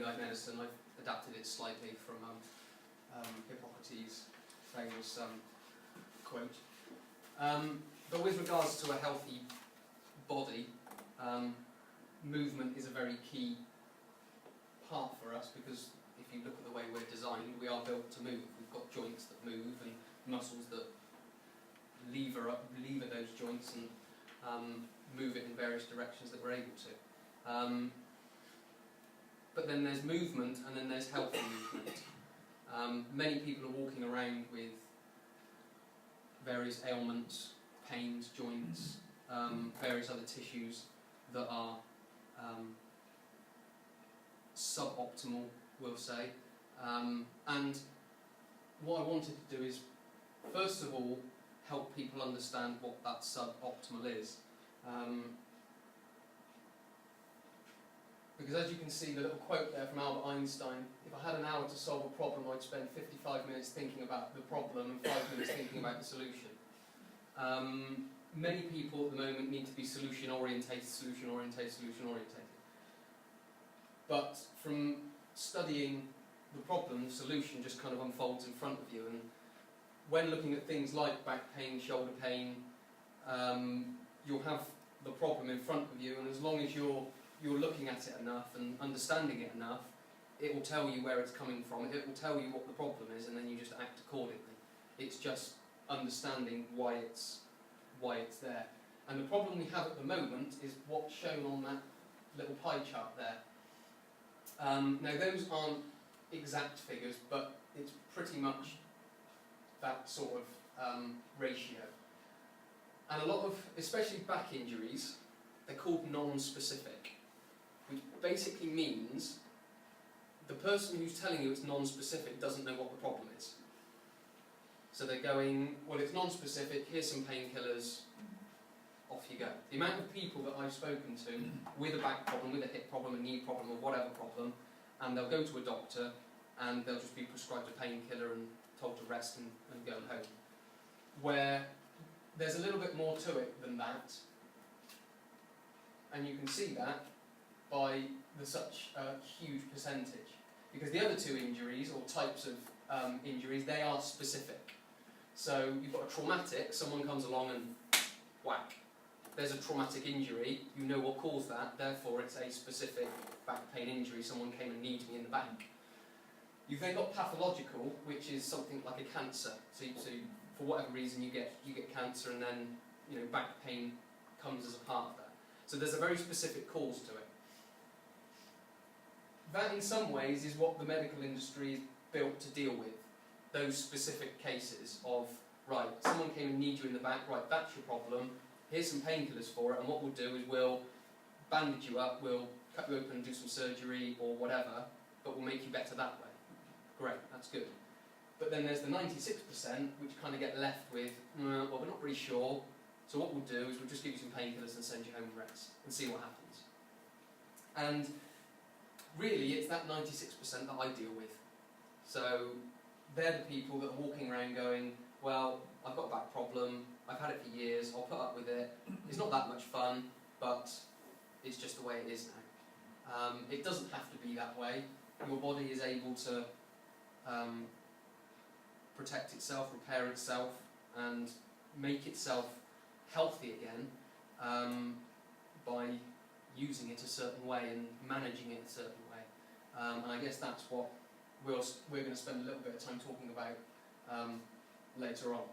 like medicine. I've adapted it slightly from Hippocrates' famous quote. But with regards to a healthy body, movement is a very key part for us, because if you look at the way we're designed, we are built to move. We've got joints that move and muscles that lever those joints and move it in various directions that we're able to. But then there's movement, and then there's healthy movement. Many people are walking around with various ailments, pains, joints, various other tissues that are suboptimal, we'll say. And what I wanted to do is, first of all, help people understand what that suboptimal is. Because as you can see, the little quote there from Albert Einstein, if I had an hour to solve a problem, I'd spend 55 minutes thinking about the problem and 5 minutes thinking about the solution. Many people at the moment need to be solution-orientated. But from studying the problem, the solution just kind of unfolds in front of you. And when looking at things like back pain, shoulder pain, you'll have the problem in front of you, and as long as you're looking at it enough and understanding it enough, it will tell you where it's coming from, it will tell you what the problem is, and then you just act accordingly. It's just understanding why it's there. And the problem we have at the moment is what's shown on that little pie chart there. Now those aren't exact figures, but it's pretty much that sort of ratio. And a lot of, especially back injuries, they're called non-specific, which basically means the person who's telling you it's non-specific doesn't know what the problem is. So they're going, well, it's non-specific, here's some painkillers, off you go. The amount of people that I've spoken to with a back problem, with a hip problem, a knee problem, or whatever problem, and they'll go to a doctor and they'll just be prescribed a painkiller and told to rest and go home. Where there's a little bit more to it than that, and you can see that by such a huge percentage. Because the other two injuries, or types of injuries, they are specific. So you've got a traumatic, someone comes along and whack. There's a traumatic injury, you know what caused that, therefore it's a specific back pain injury, someone came and kneed me in the back. You've then got pathological, which is something like a cancer. So for whatever reason you get cancer, and then back pain comes as a part of that. So there's a very specific cause to it. That in some ways is what the medical industry is built to deal with. Those specific cases of, right, someone came and kneed you in the back, right, that's your problem, here's some painkillers for it, and what we'll do is we'll bandage you up, we'll cut you open and do some surgery or whatever, but we'll make you better that way. Great, that's good. But then there's the 96%, which kind of get left with, well, we're not really sure, so what we'll do is we'll just give you some painkillers and send you home and rest, and see what happens. And really, it's that 96% that I deal with. So they're the people that are walking around going, well, I've got a back problem, I've had it for years, I'll put up with it, it's not that much fun, but it's just the way it is now. It doesn't have to be that way. Your body is able to protect itself, repair itself, and make itself healthy again by using it a certain way and managing it a certain way. And I guess that's what we're going to spend a little bit of time talking about later on.